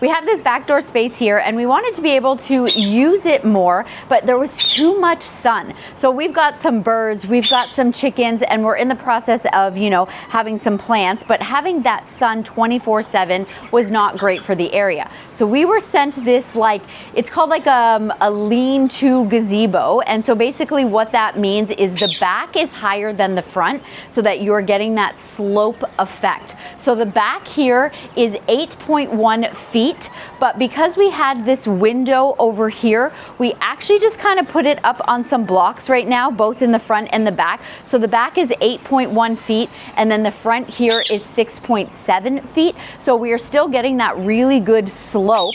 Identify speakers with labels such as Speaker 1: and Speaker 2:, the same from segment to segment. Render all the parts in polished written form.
Speaker 1: we have this back door space here and we wanted to be able to use it more, but there was too much sun. So we've got some birds, we've got some chickens, and we're in the process of, you know, having some plants, but having that sun 24/7 was not great for the area. So we were sent this, like, it's called like a lean-to gazebo. And so basically what that means is the back is higher than the front so that you're getting that slope effect. So the back here is 8.1 feet, but because we had this window over here, we actually just kind of put it up on some blocks right now, both in the front and the back. So the back is 8.1 feet, and then the front here is 6.7 feet. So we are still getting that really good slope,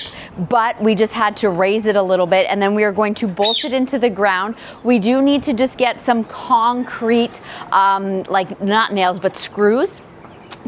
Speaker 1: but we just had to raise it a little bit, and then we are going to bolt it into the ground. We do need to just get some concrete, like not nails, but screws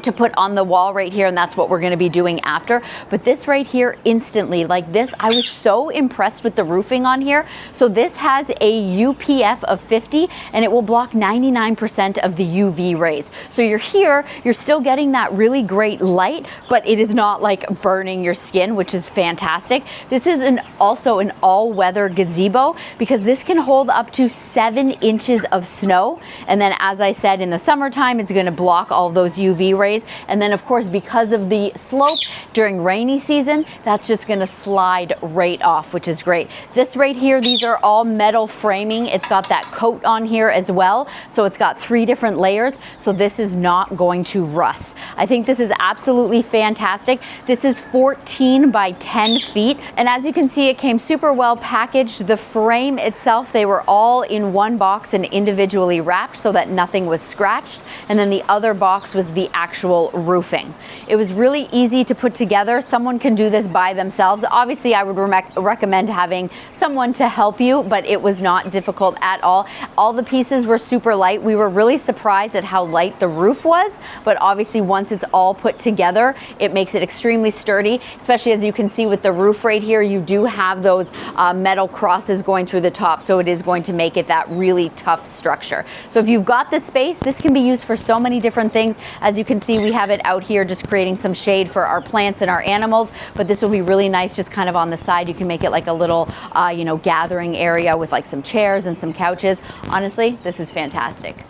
Speaker 1: to put on the wall right here, and that's what we're going to be doing after. But this right here, instantly, like this, I was so impressed with the roofing on here. So this has a UPF of 50, and it will block 99% of the UV rays. So you're here, you're still getting that really great light, but it is not like burning your skin, which is fantastic. This is also an all-weather gazebo because this can hold up to 7 inches of snow. And then, as I said, in the summertime, it's going to block all those UV rays. And then, of course, because of the slope during rainy season, that's just going to slide right off, which is great. This right here, these are all metal framing. It's got that coat on here as well. So it's got 3 different layers. So this is not going to rust. I think this is absolutely fantastic. This is 14 by 10 feet. And as you can see, it came super well packaged. The frame itself, they were all in one box and individually wrapped so that nothing was scratched. And then the other box was the actual roofing. It was really easy to put together. Someone can do this by themselves. Obviously, I would recommend having someone to help you, but it was not difficult at all. All the pieces were super light. We were really surprised at how light the roof was, but obviously once it's all put together, it makes it extremely sturdy, especially as you can see with the roof right here, you do have those metal crosses going through the top, so it is going to make it that really tough structure. So if you've got the space, this can be used for so many different things. As you can see, we have it out here just creating some shade for our plants and our animals, but this will be really nice just kind of on the side. You can make it like a little, you know, gathering area with like some chairs and some couches. Honestly, this is fantastic.